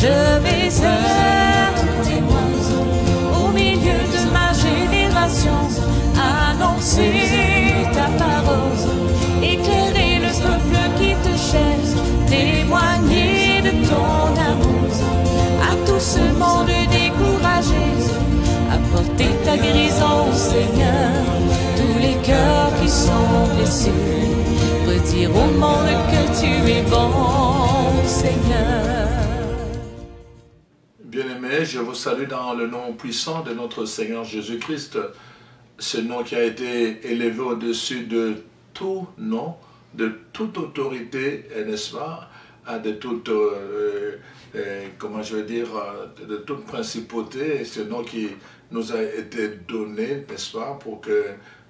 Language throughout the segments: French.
Je vais être témoin au milieu de ma génération, annoncer ta parole, éclairer le peuple qui te cherche, témoigner de ton amour à tout ce monde découragé, apporter ta guérison, Seigneur, tous les cœurs qui sont blessés, redire au monde que tu es bon, Seigneur. Bien-aimés, je vous salue dans le nom puissant de notre Seigneur Jésus-Christ, ce nom qui a été élevé au-dessus de tout nom, de toute autorité, n'est-ce pas, de toute, comment je vais dire, de toute principauté, ce nom qui nous a été donné, n'est-ce pas, pour que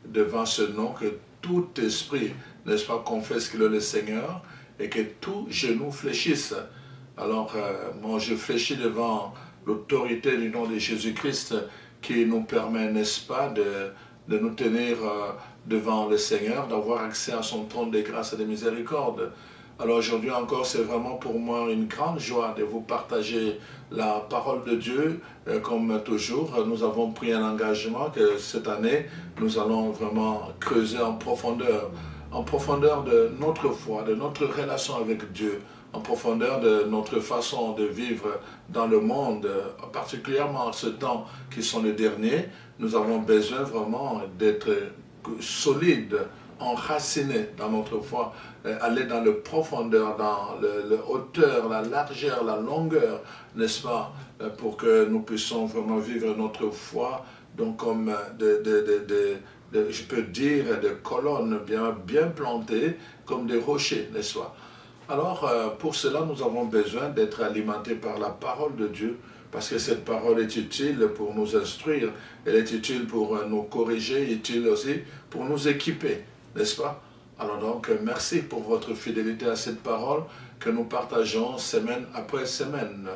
devant ce nom, que tout esprit, n'est-ce pas, confesse qu'il est le Seigneur et que tout genou fléchisse. Alors, moi, je fléchis devant l'autorité du nom de Jésus-Christ qui nous permet, n'est-ce pas, de nous tenir devant le Seigneur, d'avoir accès à son trône de grâce et de miséricorde. Alors aujourd'hui encore, c'est vraiment pour moi une grande joie de vous partager la parole de Dieu. Comme toujours, nous avons pris un engagement que cette année, nous allons vraiment creuser en profondeur de notre foi, de notre relation avec Dieu, en profondeur de notre façon de vivre dans le monde, particulièrement en ce temps qui sont les derniers. Nous avons besoin vraiment d'être solides, enracinés dans notre foi, aller dans le profondeur, dans le hauteur, la largeur, la longueur, n'est-ce pas, pour que nous puissions vraiment vivre notre foi, donc comme je peux dire, des colonnes bien plantées, comme des rochers, n'est-ce pas. Alors, pour cela, nous avons besoin d'être alimentés par la parole de Dieu, parce que cette parole est utile pour nous instruire, elle est utile pour nous corriger, utile aussi pour nous équiper, n'est-ce pas? Alors donc, merci pour votre fidélité à cette parole que nous partageons semaine après semaine.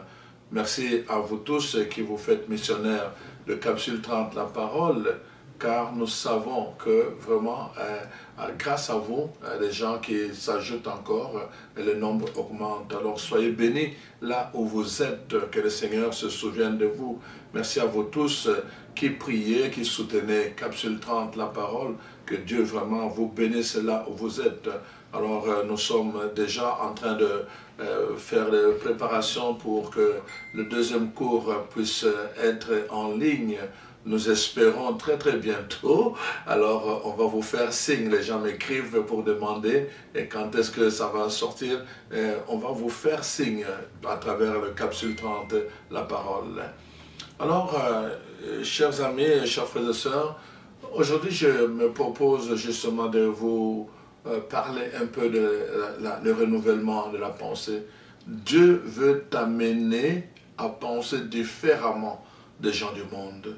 Merci à vous tous qui vous faites missionnaires de Capsule 30, la parole, car nous savons que vraiment, grâce à vous, les gens qui s'ajoutent encore, le nombre augmente. Alors soyez bénis là où vous êtes, que le Seigneur se souvienne de vous. Merci à vous tous qui priez, qui soutenez Capsule 30, la parole, que Dieu vraiment vous bénisse là où vous êtes. Alors nous sommes déjà en train de faire les préparations pour que le deuxième cours puisse être en ligne. Nous espérons très bientôt. Alors, on va vous faire signe. Les gens m'écrivent pour demander et quand est-ce que ça va sortir. On va vous faire signe à travers le Capsule 30, la parole. Alors, chers amis, chers frères et sœurs, aujourd'hui, je me propose justement de vous parler un peu de le renouvellement de la pensée. Dieu veut t'amener à penser différemment des gens du monde.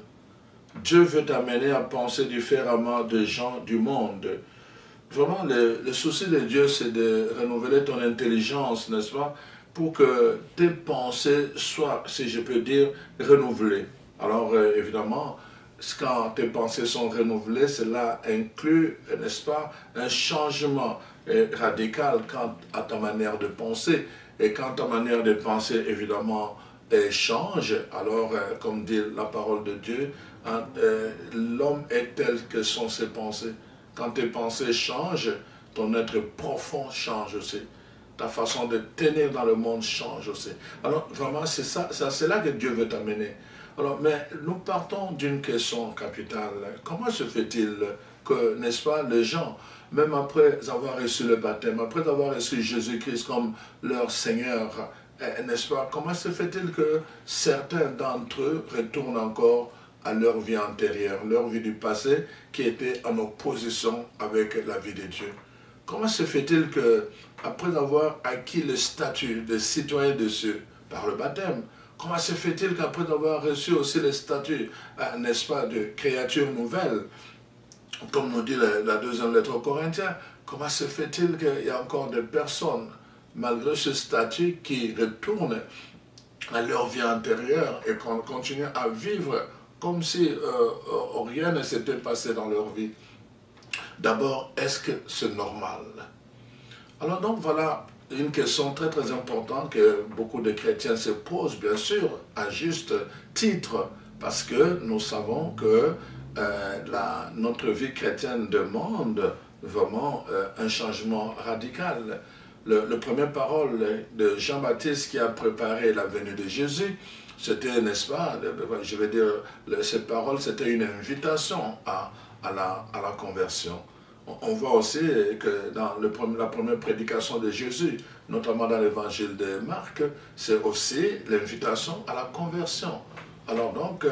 Dieu veut t'amener à penser différemment des gens du monde. Vraiment, le souci de Dieu, c'est de renouveler ton intelligence, n'est-ce pas, pour que tes pensées soient, si je peux dire, renouvelées. Alors, évidemment, quand tes pensées sont renouvelées, cela inclut, n'est-ce pas, un changement radical quant à ta manière de penser. Et quand ta manière de penser, évidemment, change, alors, comme dit la parole de Dieu, l'homme est tel que sont ses pensées. Quand tes pensées changent, ton être profond change aussi. Ta façon de tenir dans le monde change aussi. Alors vraiment, c'est là que Dieu veut t'amener. Alors, mais nous partons d'une question capitale. Comment se fait-il que, n'est-ce pas, les gens, même après avoir reçu le baptême, après avoir reçu Jésus-Christ comme leur Seigneur, n'est-ce pas, comment se fait-il que certains d'entre eux retournent encore à leur vie antérieure, leur vie du passé, qui était en opposition avec la vie de Dieu? Comment se fait-il que, après avoir acquis le statut de citoyen de Dieu par le baptême, comment se fait-il qu'après avoir reçu aussi le statut, n'est-ce pas, de créature nouvelle, comme nous dit la deuxième lettre aux Corinthiens, comment se fait-il qu'il y a encore des personnes, malgré ce statut, qui retournent à leur vie antérieure et qu'on continue à vivre comme si rien ne s'était passé dans leur vie? D'abord, est-ce que c'est normal? Alors donc voilà une question très très importante que beaucoup de chrétiens se posent, bien sûr, à juste titre, parce que nous savons que notre vie chrétienne demande vraiment un changement radical. Le première parole de Jean-Baptiste qui a préparé la venue de Jésus, c'était, n'est-ce pas, je vais dire, cette parole, c'était une invitation à la conversion. On voit aussi que dans la première prédication de Jésus, notamment dans l'évangile de Marc, c'est aussi l'invitation à la conversion. Alors donc,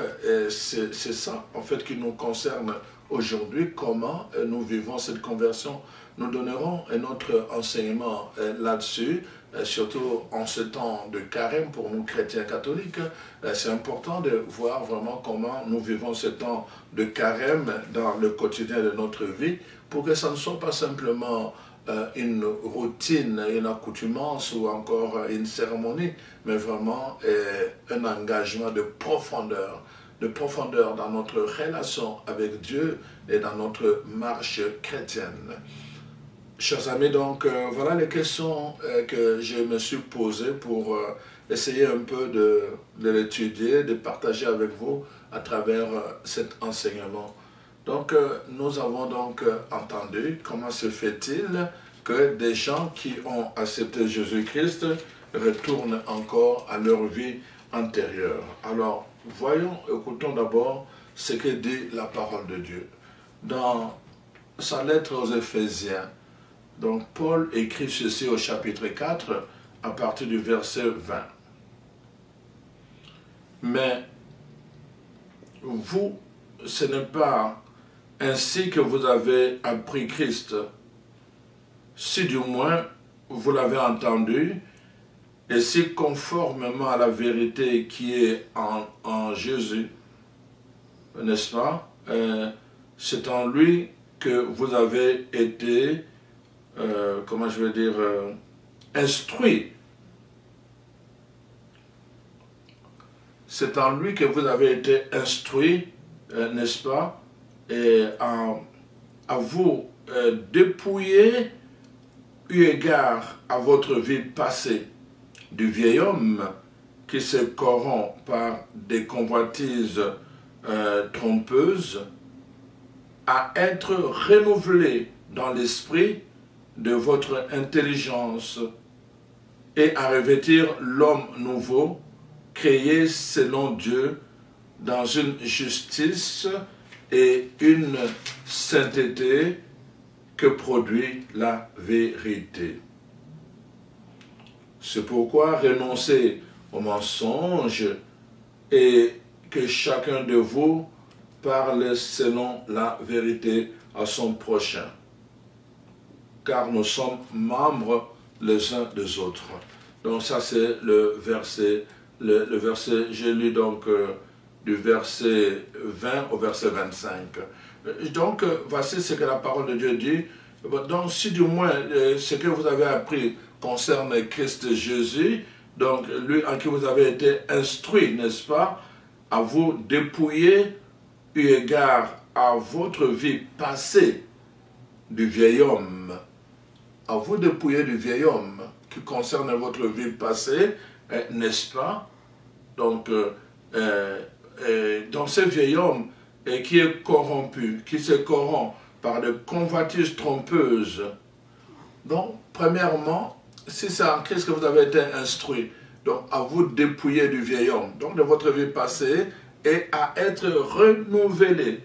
c'est ça en fait qui nous concerne aujourd'hui, comment nous vivons cette conversion. Nous donnerons notre enseignement là-dessus, surtout en ce temps de carême pour nous chrétiens catholiques. C'est important de voir vraiment comment nous vivons ce temps de carême dans le quotidien de notre vie, pour que ça ne soit pas simplement une routine, une accoutumance ou encore une cérémonie, mais vraiment un engagement de profondeur dans notre relation avec Dieu et dans notre marche chrétienne. Chers amis, donc voilà les questions que je me suis posées pour essayer un peu de l'étudier, de partager avec vous à travers cet enseignement. Donc nous avons donc entendu comment se fait-il que des gens qui ont accepté Jésus-Christ retournent encore à leur vie antérieure. Alors, écoutons d'abord ce que dit la parole de Dieu. Dans sa lettre aux Éphésiens, donc Paul écrit ceci au chapitre 4, à partir du verset 20. Mais vous, ce n'est pas ainsi que vous avez appris Christ, si du moins vous l'avez entendu, et si conformément à la vérité qui est en Jésus, n'est-ce pas, c'est en lui que vous avez été, comment je vais dire, instruit. C'est en lui que vous avez été instruit, n'est-ce pas, et à vous dépouiller eu égard à votre vie passée du vieil homme qui se corrompt par des convoitises trompeuses, à être renouvelé dans l'esprit de votre intelligence et à revêtir l'homme nouveau, créé selon Dieu dans une justice et une sainteté que produit la vérité. C'est pourquoi renoncez au mensonge et que chacun de vous parle selon la vérité à son prochain, car nous sommes membres les uns des autres. Donc ça c'est le verset, j'ai lu donc du verset 20 au verset 25. Donc voici ce que la parole de Dieu dit. Donc si du moins ce que vous avez appris concerne Christ Jésus, donc lui en qui vous avez été instruit, n'est-ce pas, à vous dépouiller eu égard à votre vie passée du vieil homme, à vous dépouiller du vieil homme qui concerne votre vie passée, n'est-ce pas? Donc, dans ce vieil homme qui est corrompu, qui se corrompt par des convoitises trompeuses. Donc, premièrement, si c'est en Christ que vous avez été instruit, donc à vous dépouiller du vieil homme, donc de votre vie passée, et à être renouvelé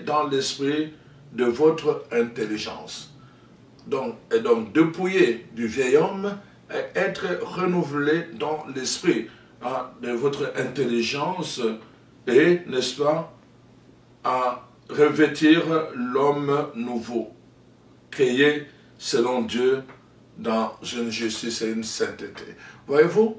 dans l'esprit de votre intelligence. Donc dépouiller du vieil homme, et être renouvelé dans l'esprit de votre intelligence, et, n'est-ce pas, à revêtir l'homme nouveau, créé selon Dieu dans une justice et une sainteté. Voyez-vous,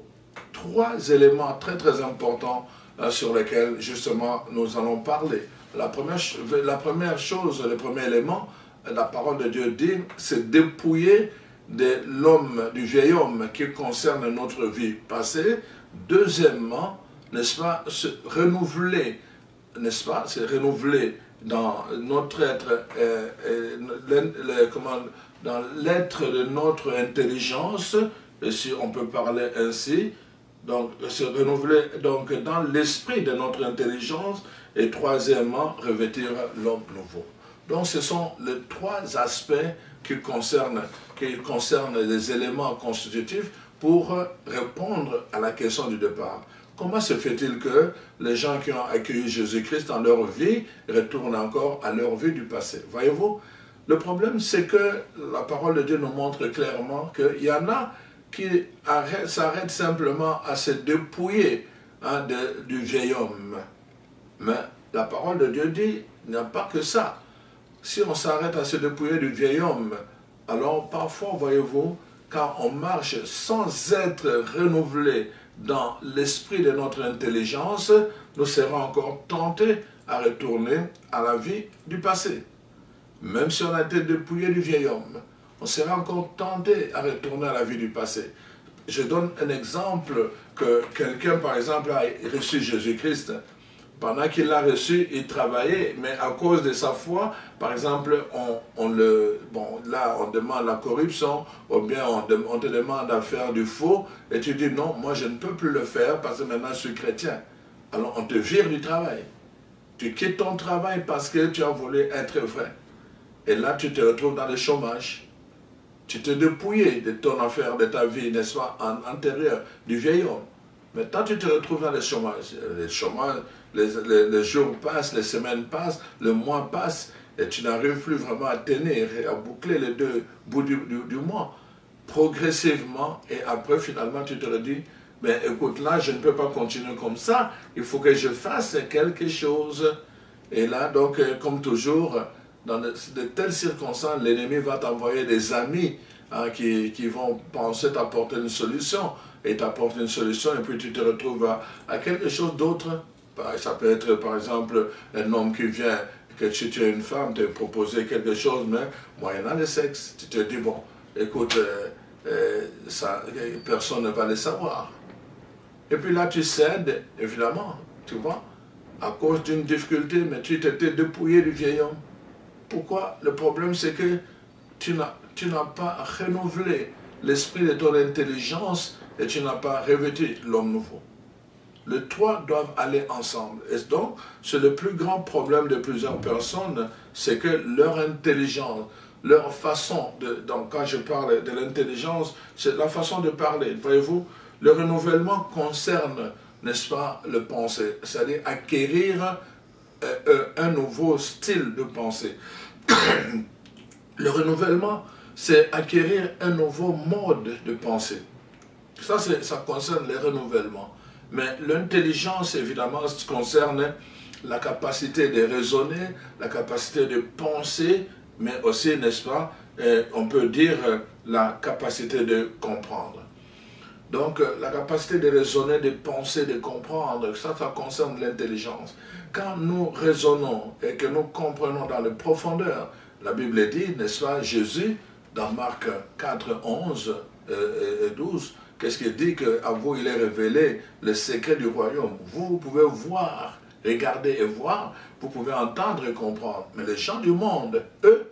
trois éléments très très importants sur lesquels justement nous allons parler. La première chose, le premier élément, la parole de Dieu dit, c'est dépouiller de l'homme, du vieil homme qui concerne notre vie passée. Deuxièmement, n'est-ce pas, se renouveler, n'est-ce pas, c'est renouveler dans notre être, dans l'être de notre intelligence, et si on peut parler ainsi, donc se renouveler donc, dans l'esprit de notre intelligence, et troisièmement, revêtir l'homme nouveau. Donc ce sont les trois aspects qui concernent les éléments constitutifs pour répondre à la question du départ. Comment se fait-il que les gens qui ont accueilli Jésus-Christ dans leur vie retournent encore à leur vie du passé? Voyez-vous, le problème c'est que la parole de Dieu nous montre clairement qu'il y en a qui s'arrêtent simplement à se dépouiller du vieil homme. Mais la parole de Dieu dit, il n'y a pas que ça. Si on s'arrête à se dépouiller du vieil homme, alors parfois, voyez-vous, quand on marche sans être renouvelé dans l'esprit de notre intelligence, nous serons encore tentés à retourner à la vie du passé. Même si on a été dépouillé du vieil homme, on sera encore tenté à retourner à la vie du passé. Je donne un exemple que quelqu'un, par exemple, a reçu Jésus-Christ. Pendant qu'il l'a reçu, il travaillait, mais à cause de sa foi, par exemple, on demande la corruption, ou bien on te demande à faire du faux, et tu dis non, moi je ne peux plus le faire parce que maintenant je suis chrétien. Alors on te vire du travail. Tu quittes ton travail parce que tu as voulu être vrai. Et là tu te retrouves dans le chômage. Tu te dépouilles de ton affaire, de ta vie, n'est-ce pas, antérieure, du vieil homme. Maintenant tu te retrouves dans le chômage. Les jours passent, les semaines passent, le mois passe, et tu n'arrives plus vraiment à tenir et à boucler les deux bouts du mois. Progressivement, et après finalement tu te redis, mais écoute, là je ne peux pas continuer comme ça, il faut que je fasse quelque chose. Et là, donc, comme toujours, dans de telles circonstances, l'ennemi va t'envoyer des amis qui vont penser t'apporter une solution, et t'apporter une solution, et puis tu te retrouves à quelque chose d'autre. Ça peut être par exemple un homme qui vient, que tu es une femme, te proposer quelque chose, mais moyennant le sexe, tu te dis, bon, écoute, personne ne va le savoir. Et puis là tu cèdes, évidemment, tu vois, à cause d'une difficulté, mais tu t'étais dépouillé du vieil homme. Pourquoi? Le problème c'est que tu n'as pas renouvelé l'esprit de ton intelligence et tu n'as pas revêtu l'homme nouveau. Les trois doivent aller ensemble. Et donc, c'est le plus grand problème de plusieurs personnes, c'est que leur intelligence, leur façon donc quand je parle de l'intelligence, c'est la façon de parler. Voyez-vous, le renouvellement concerne, n'est-ce pas, le penser, c'est-à-dire acquérir un nouveau style de pensée. Le renouvellement, c'est acquérir un nouveau mode de pensée. Ça concerne le renouvellement. Mais l'intelligence, évidemment, concerne la capacité de raisonner, la capacité de penser, mais aussi, n'est-ce pas, on peut dire la capacité de comprendre. Donc, la capacité de raisonner, de penser, de comprendre, ça concerne l'intelligence. Quand nous raisonnons et que nous comprenons dans les profondeurs, la Bible dit, n'est-ce pas, Jésus, dans Marc 4, 11 et 12, qu'est-ce qu'il dit? Qu'à vous, il est révélé le secret du royaume. Vous pouvez voir, regarder et voir, vous pouvez entendre et comprendre. Mais les gens du monde, eux,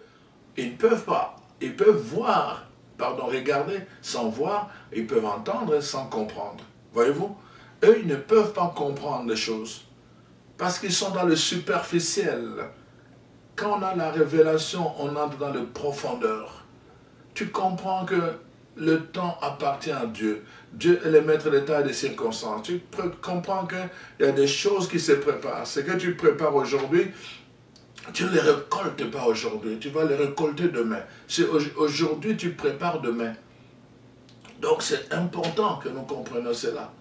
ils ne peuvent pas. Ils peuvent voir, regarder sans voir, ils peuvent entendre sans comprendre. Voyez-vous? Eux, ils ne peuvent pas comprendre les choses. Parce qu'ils sont dans le superficiel. Quand on a la révélation, on entre dans le profondeur. Tu comprends que le temps appartient à Dieu. Dieu est le maître des temps et des circonstances. Tu comprends qu'il y a des choses qui se préparent. Ce que tu prépares aujourd'hui, tu ne les récoltes pas aujourd'hui. Tu vas les récolter demain. Aujourd'hui, tu prépares demain. Donc, c'est important que nous comprenions cela.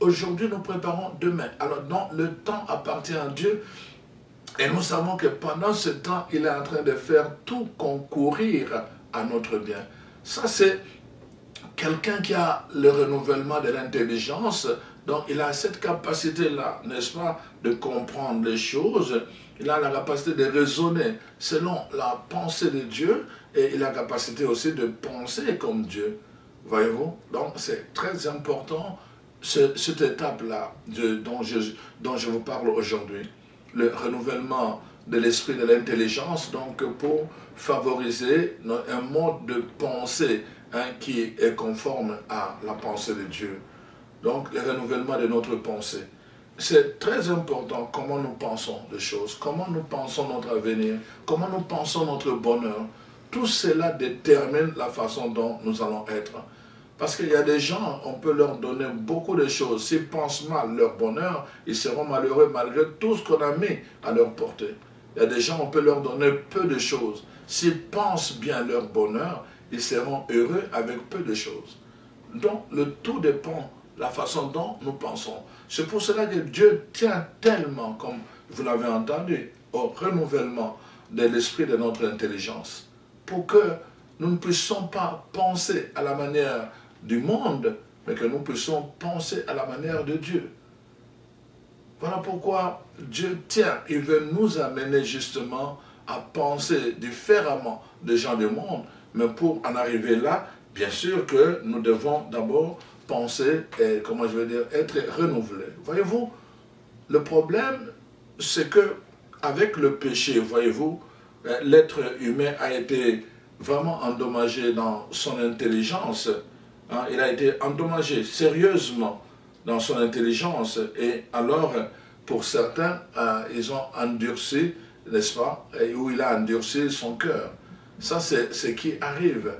Aujourd'hui, nous préparons demain. Alors, donc, le temps appartient à Dieu. Et nous savons que pendant ce temps, il est en train de faire tout concourir à notre bien. Ça, c'est quelqu'un qui a le renouvellement de l'intelligence. Donc, il a cette capacité-là, n'est-ce pas, de comprendre les choses. Il a la capacité de raisonner selon la pensée de Dieu. Et il a la capacité aussi de penser comme Dieu. Voyez-vous? Donc, c'est très important, cette étape-là dont je vous parle aujourd'hui. Le renouvellement de l'esprit de l'intelligence, donc pour favoriser un mode de pensée qui est conforme à la pensée de Dieu. Donc le renouvellement de notre pensée. C'est très important comment nous pensons des choses, comment nous pensons notre avenir, comment nous pensons notre bonheur. Tout cela détermine la façon dont nous allons être. Parce qu'il y a des gens, on peut leur donner beaucoup de choses. S'ils pensent mal leur bonheur, ils seront malheureux malgré tout ce qu'on a mis à leur portée. Il y a des gens, on peut leur donner peu de choses. S'ils pensent bien leur bonheur, ils seront heureux avec peu de choses. Donc, le tout dépend de la façon dont nous pensons. C'est pour cela que Dieu tient tellement, comme vous l'avez entendu, au renouvellement de l'esprit de notre intelligence. Pour que nous ne puissions pas penser à la manière du monde, mais que nous puissions penser à la manière de Dieu. Voilà pourquoi Dieu tient, il veut nous amener justement à penser différemment des gens du monde, mais pour en arriver là, bien sûr que nous devons d'abord penser, et, comment je vais dire, être renouvelés. Voyez-vous, le problème, c'est que avec le péché, voyez-vous, l'être humain a été vraiment endommagé dans son intelligence. Il a été endommagé sérieusement dans son intelligence. Et alors, pour certains, ils ont endurci, n'est-ce pas, où il a endurci son cœur. Ça, c'est ce qui arrive.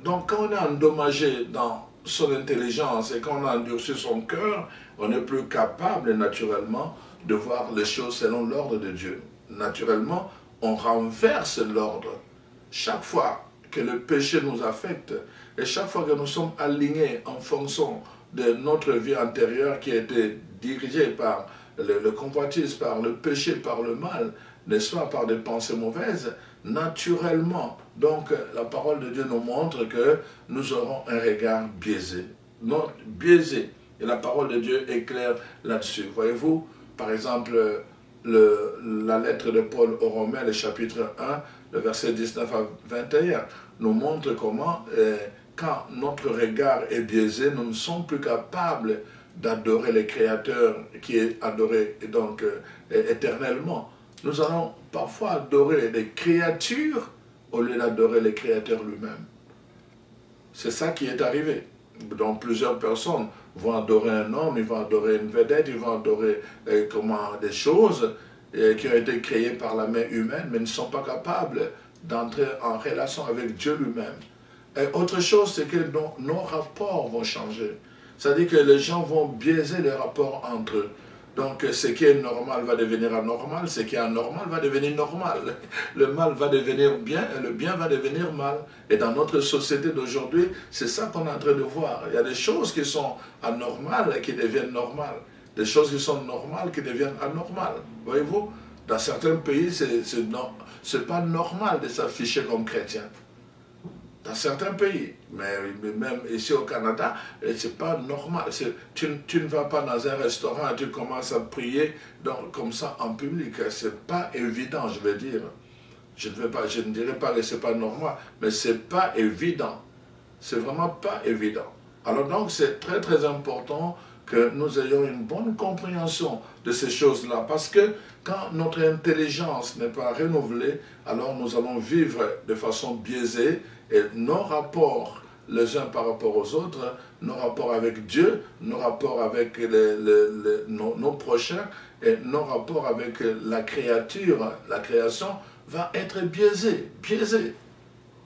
Donc, quand on est endommagé dans son intelligence et quand on a endurci son cœur, on n'est plus capable, naturellement, de voir les choses selon l'ordre de Dieu. Naturellement, on renverse l'ordre. Chaque fois que le péché nous affecte et chaque fois que nous sommes alignés en fonction de notre vie antérieure qui a été dirigée par le convoitisme, par le péché, par le mal, n'est-ce pas, par des pensées mauvaises, naturellement, donc la parole de Dieu nous montre que nous aurons un regard biaisé. Non, biaisé. Et la parole de Dieu est claire là-dessus. Voyez-vous, par exemple, la lettre de Paul aux Romains, le chapitre 1, le verset 19 à 21, nous montre comment, quand notre regard est biaisé, nous ne sommes plus capables d'adorer le Créateur qui est adoré donc éternellement. Nous allons parfois adorer les créatures au lieu d'adorer le Créateur lui-même. C'est ça qui est arrivé. Donc plusieurs personnes vont adorer un homme, ils vont adorer une vedette, ils vont adorer des choses qui ont été créées par la main humaine, mais ne sont pas capables d'entrer en relation avec Dieu lui-même. Et autre chose, c'est que nos rapports vont changer. C'est-à-dire que les gens vont biaiser les rapports entre eux. Donc ce qui est normal va devenir anormal, ce qui est anormal va devenir normal. Le mal va devenir bien et le bien va devenir mal. Et dans notre société d'aujourd'hui, c'est ça qu'on est en train de voir. Il y a des choses qui sont anormales et qui deviennent normales. Des choses qui sont normales qui deviennent anormales. Voyez-vous, dans certains pays, c'est pas normal de s'afficher comme chrétien. Dans certains pays, mais même ici au Canada, c'est pas normal. Tu ne vas pas dans un restaurant et tu commences à prier comme ça en public. C'est pas évident, je veux dire. Je ne dirais pas que c'est pas normal, mais c'est pas évident. C'est vraiment pas évident. Alors donc, c'est très très important que nous ayons une bonne compréhension de ces choses-là. Parce que quand notre intelligence n'est pas renouvelée, alors nous allons vivre de façon biaisée et nos rapports les uns par rapport aux autres, nos rapports avec Dieu, nos rapports avec nos prochains et nos rapports avec la créature, la création, va être biaisés,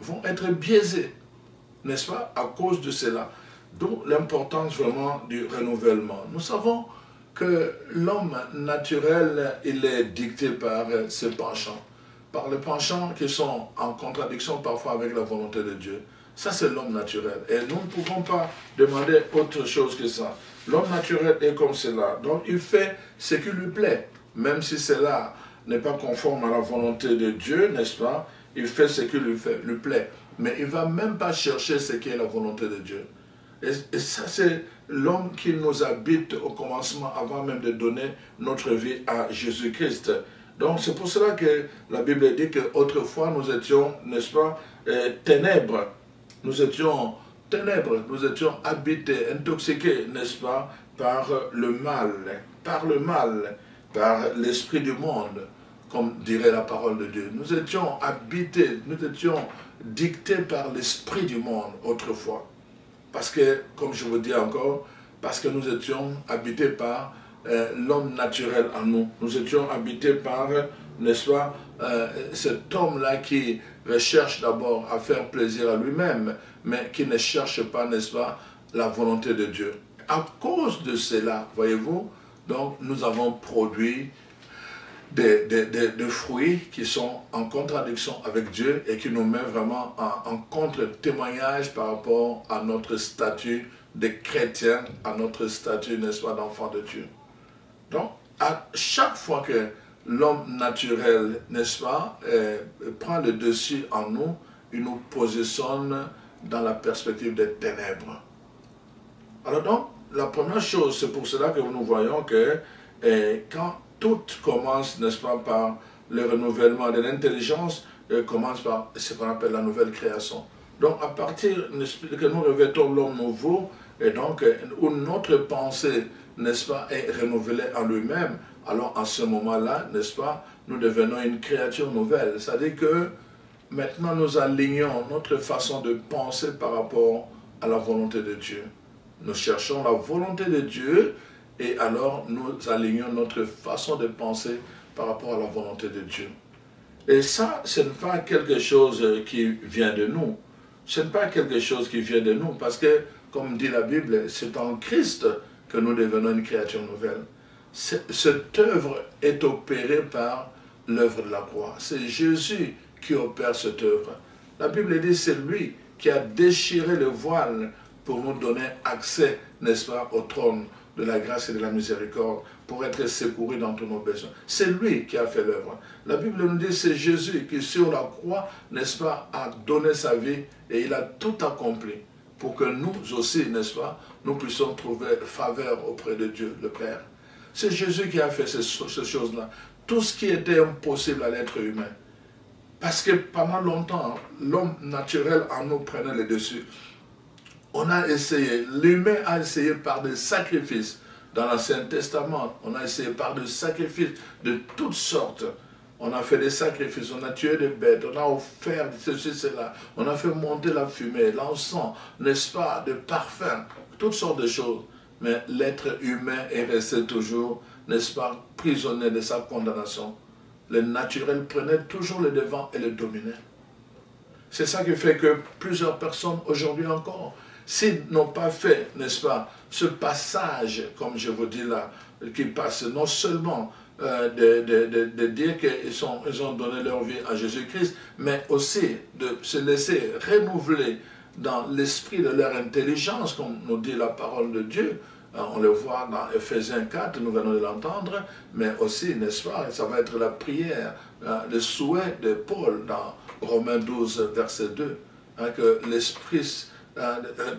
vont être biaisés, n'est-ce pas, à cause de cela. D'où l'importance vraiment du renouvellement. Nous savons que l'homme naturel, il est dicté par ses penchants, par les penchants qui sont en contradiction parfois avec la volonté de Dieu. Ça, c'est l'homme naturel. Et nous ne pouvons pas demander autre chose que ça. L'homme naturel est comme cela. Donc, il fait ce qui lui plaît. Même si cela n'est pas conforme à la volonté de Dieu, n'est-ce pas? Il fait ce qui lui plaît. Mais il ne va même pas chercher ce qui est la volonté de Dieu. Et ça, c'est l'homme qui nous habite au commencement, avant même de donner notre vie à Jésus-Christ. Donc, c'est pour cela que la Bible dit qu'autrefois, nous étions, n'est-ce pas, ténèbres. Nous étions ténèbres, nous étions habités, intoxiqués, n'est-ce pas, par le mal, par l'esprit du monde. comme dirait la parole de Dieu. Nous étions habités, nous étions dictés par l'esprit du monde autrefois. Parce que, comme je vous dis encore, parce que nous étions habités par l'homme naturel en nous. Nous étions habités par, n'est-ce pas, cet homme-là qui recherche d'abord à faire plaisir à lui-même, mais qui ne cherche pas, n'est-ce pas, la volonté de Dieu. À cause de cela, voyez-vous, donc nous avons produit des fruits qui sont en contradiction avec Dieu et qui nous mettent vraiment en contre-témoignage par rapport à notre statut de chrétien, à notre statut, n'est-ce pas, d'enfant de Dieu. Donc, à chaque fois que l'homme naturel, n'est-ce pas, prend le dessus en nous, il nous positionne dans la perspective des ténèbres. Alors donc, la première chose, c'est pour cela que nous voyons que quand tout commence, n'est-ce pas, par le renouvellement de l'intelligence, commence par ce qu'on appelle la nouvelle création. Donc, à partir que nous revêtons l'homme nouveau, et donc, où notre pensée, n'est-ce pas, est renouvelée en lui-même, alors en ce moment-là, n'est-ce pas, nous devenons une créature nouvelle. C'est-à-dire que maintenant, nous alignons notre façon de penser par rapport à la volonté de Dieu. Nous cherchons la volonté de Dieu, et alors nous alignons notre façon de penser par rapport à la volonté de Dieu. Et ça, ce n'est pas quelque chose qui vient de nous. Ce n'est pas quelque chose qui vient de nous, parce que, comme dit la Bible, c'est en Christ que nous devenons une créature nouvelle. Cette œuvre est opérée par l'œuvre de la croix. C'est Jésus qui opère cette œuvre. La Bible dit, c'est lui qui a déchiré le voile pour nous donner accès, n'est-ce pas, au trône de la grâce et de la miséricorde, pour être secouru dans tous nos besoins. C'est lui qui a fait l'œuvre. La Bible nous dit, c'est Jésus qui sur la croix, n'est-ce pas, a donné sa vie et il a tout accompli pour que nous aussi, n'est-ce pas, nous puissions trouver faveur auprès de Dieu, le Père. C'est Jésus qui a fait ces choses-là. Tout ce qui était impossible à l'être humain. Parce que pendant longtemps, l'homme naturel en nous prenait le dessus. On a essayé, l'humain a essayé par des sacrifices. Dans l'Ancien Testament, on a essayé par des sacrifices de toutes sortes. On a fait des sacrifices, on a tué des bêtes, on a offert ceci, cela. On a fait monter la fumée, l'encens, n'est-ce pas, des parfums, toutes sortes de choses. Mais l'être humain est resté toujours, n'est-ce pas, prisonnier de sa condamnation. Le naturel prenait toujours le devant et le dominait. C'est ça qui fait que plusieurs personnes aujourd'hui encore, s'ils n'ont pas fait, n'est-ce pas, ce passage, comme je vous dis là, qui passe non seulement de dire qu'ils ont donné leur vie à Jésus-Christ, mais aussi de se laisser renouveler dans l'esprit de leur intelligence, comme nous dit la parole de Dieu. On le voit dans Ephésiens 4, nous venons de l'entendre, mais aussi, n'est-ce pas, ça va être la prière, le souhait de Paul dans Romains 12, verset 2, hein, que l'Esprit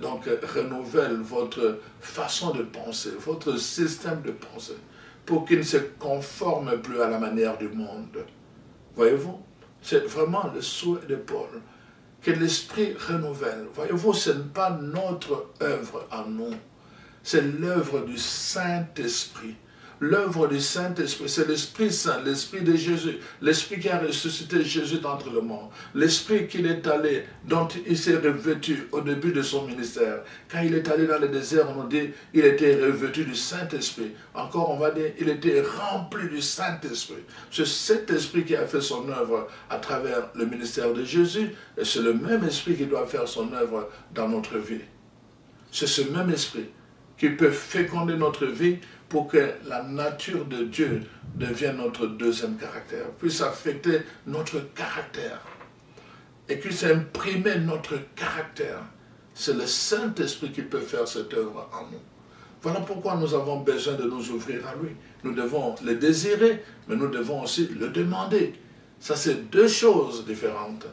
donc renouvelle votre façon de penser, votre système de pensée, pour qu'il ne se conforme plus à la manière du monde. Voyez-vous, c'est vraiment le souhait de Paul, que l'Esprit renouvelle. Voyez-vous, ce n'est pas notre œuvre à nous, c'est l'œuvre du Saint-Esprit. L'œuvre du Saint-Esprit, c'est l'Esprit Saint, l'Esprit de Jésus, l'Esprit qui a ressuscité Jésus d'entre le mort, l'Esprit qu'il est allé, dont il s'est revêtu au début de son ministère. Quand il est allé dans le désert, on dit il était revêtu du Saint-Esprit. Encore, on va dire il était rempli du Saint-Esprit. C'est cet Esprit qui a fait son œuvre à travers le ministère de Jésus, et c'est le même Esprit qui doit faire son œuvre dans notre vie. C'est ce même Esprit qui peut féconder notre vie pour que la nature de Dieu devienne notre deuxième caractère, puisse affecter notre caractère et puisse imprimer notre caractère. C'est le Saint-Esprit qui peut faire cette œuvre en nous. Voilà pourquoi nous avons besoin de nous ouvrir à lui. Nous devons le désirer, mais nous devons aussi le demander. Ça, c'est deux choses différentes.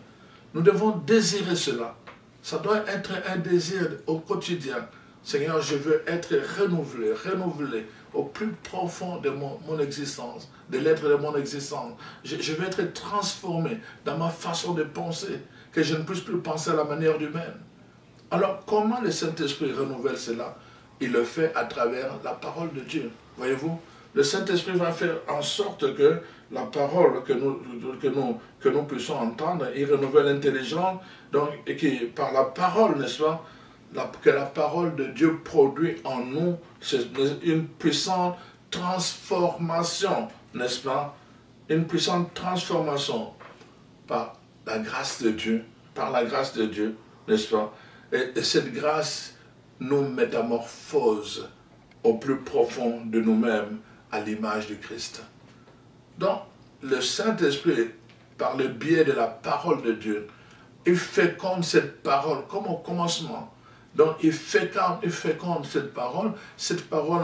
Nous devons désirer cela. Ça doit être un désir au quotidien. Seigneur, je veux être renouvelé au plus profond de mon existence, de l'être de mon existence. Je veux être transformé dans ma façon de penser, que je ne puisse plus penser à la manière humaine. Alors, comment le Saint-Esprit renouvelle cela? Il le fait à travers la parole de Dieu. Voyez-vous, le Saint-Esprit va faire en sorte que la parole que nous puissions entendre, il renouvelle l'intelligence, donc, et qui, par la parole, n'est-ce pas, que la parole de Dieu produit en nous, c'est une puissante transformation, n'est-ce pas, une puissante transformation par la grâce de Dieu, n'est-ce pas, et cette grâce nous métamorphose au plus profond de nous-mêmes à l'image du Christ. Donc, le Saint-Esprit, par le biais de la parole de Dieu, il féconde cette parole comme au commencement. Donc, il féconde cette parole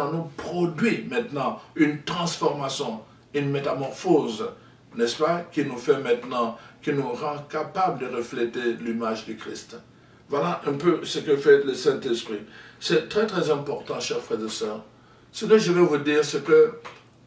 en nous produit maintenant une transformation, une métamorphose, n'est-ce pas, qui nous fait maintenant, qui nous rend capable de refléter l'image du Christ. Voilà un peu ce que fait le Saint-Esprit. C'est très très important, chers frères et sœurs. Ce que je vais vous dire, c'est que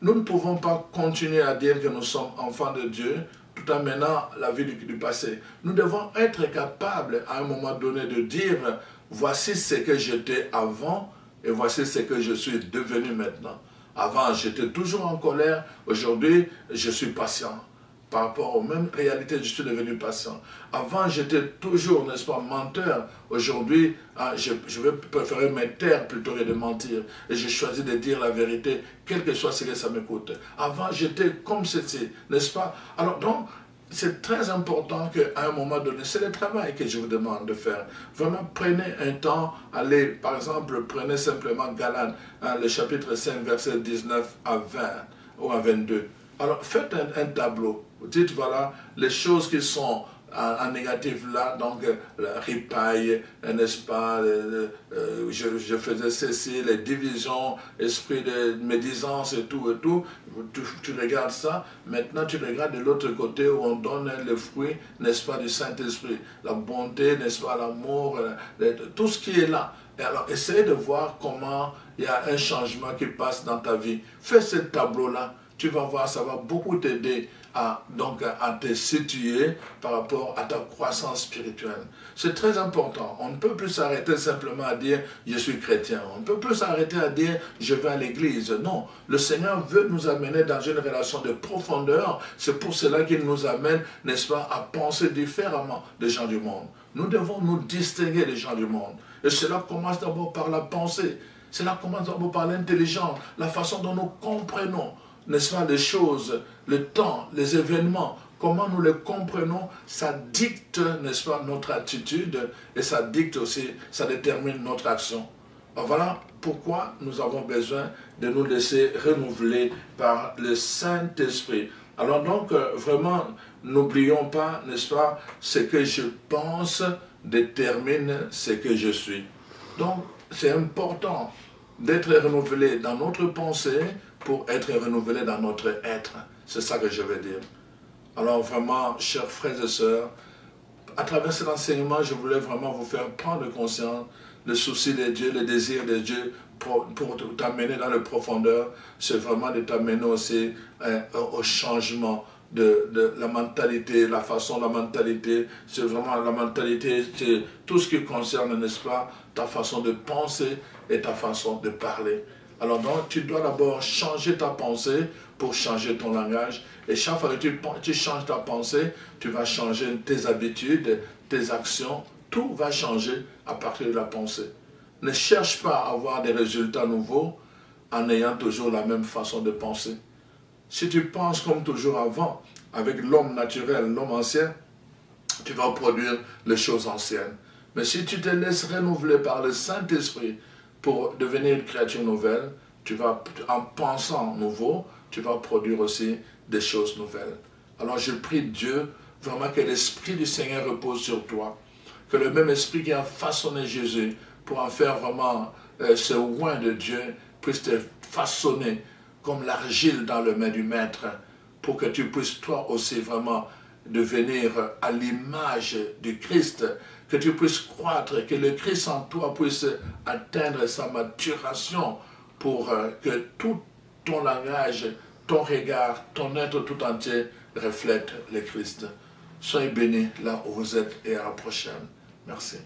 nous ne pouvons pas continuer à dire que nous sommes enfants de Dieu tout en menant la vie du passé. Nous devons être capables à un moment donné de dire voici ce que j'étais avant et voici ce que je suis devenu maintenant. Avant, j'étais toujours en colère. Aujourd'hui, je suis patient. Par rapport aux mêmes réalités, je suis devenu patient. Avant, j'étais toujours, n'est-ce pas, menteur. Aujourd'hui, je vais préférer me taire plutôt que de mentir. Et j'ai choisi de dire la vérité, quel que soit ce que ça me coûte. Avant, j'étais comme ceci, n'est-ce pas? Alors donc, c'est très important qu'à un moment donné, c'est le travail que je vous demande de faire. Vraiment, prenez un temps, allez, par exemple, prenez simplement Galates, le chapitre 5, verset 19 à 20 ou à 22. Alors, faites un tableau. Vous dites, voilà, les choses qui sont en négatif là, donc la ripaille, n'est-ce pas, je faisais ceci, les divisions, esprit de médisance et tout, tu regardes ça. Maintenant, tu regardes de l'autre côté où on donne le fruit, n'est-ce pas, du Saint-Esprit, la bonté, n'est-ce pas, l'amour, tout ce qui est là. Et alors, essayez de voir comment il y a un changement qui passe dans ta vie. Fais ce tableau-là. Tu vas voir, ça va beaucoup t'aider à te situer par rapport à ta croissance spirituelle. C'est très important. On ne peut plus s'arrêter simplement à dire « je suis chrétien ». On ne peut plus s'arrêter à dire « je vais à l'église ». Non, le Seigneur veut nous amener dans une relation de profondeur. C'est pour cela qu'il nous amène, n'est-ce pas, à penser différemment des gens du monde. Nous devons nous distinguer des gens du monde. Et cela commence d'abord par la pensée. Cela commence d'abord par l'intelligence, la façon dont nous comprenons, n'est-ce pas, les choses, le temps, les événements, comment nous les comprenons, ça dicte, n'est-ce pas, notre attitude et ça dicte aussi, ça détermine notre action. Alors voilà pourquoi nous avons besoin de nous laisser renouveler par le Saint-Esprit. Alors donc, vraiment, n'oublions pas, n'est-ce pas, ce que je pense détermine ce que je suis. Donc, c'est important d'être renouvelé dans notre pensée, pour être renouvelé dans notre être. C'est ça que je veux dire. Alors vraiment, chers frères et sœurs, à travers cet enseignement, je voulais vraiment vous faire prendre conscience le souci de Dieu, le désir de Dieu pour t'amener dans la profondeur. C'est vraiment de t'amener aussi au changement de la mentalité, la façon, la mentalité. C'est vraiment la mentalité, c'est tout ce qui concerne, n'est-ce pas, ta façon de penser et ta façon de parler. Alors donc, tu dois d'abord changer ta pensée pour changer ton langage. Et chaque fois que tu changes ta pensée, tu vas changer tes habitudes, tes actions. Tout va changer à partir de la pensée. Ne cherche pas à avoir des résultats nouveaux en ayant toujours la même façon de penser. Si tu penses comme toujours avant, avec l'homme naturel, l'homme ancien, tu vas produire les choses anciennes. Mais si tu te laisses renouveler par le Saint-Esprit, pour devenir une créature nouvelle, tu vas, en pensant nouveau, tu vas produire aussi des choses nouvelles. Alors je prie Dieu, vraiment que l'Esprit du Seigneur repose sur toi. Que le même Esprit qui a façonné Jésus pour en faire vraiment ce oint de Dieu puisse te façonner comme l'argile dans le main du Maître, pour que tu puisses toi aussi vraiment devenir à l'image du Christ, que tu puisses croître, que le Christ en toi puisse atteindre sa maturation pour que tout ton langage, ton regard, ton être tout entier reflète le Christ. Soyez bénis là où vous êtes et à la prochaine. Merci.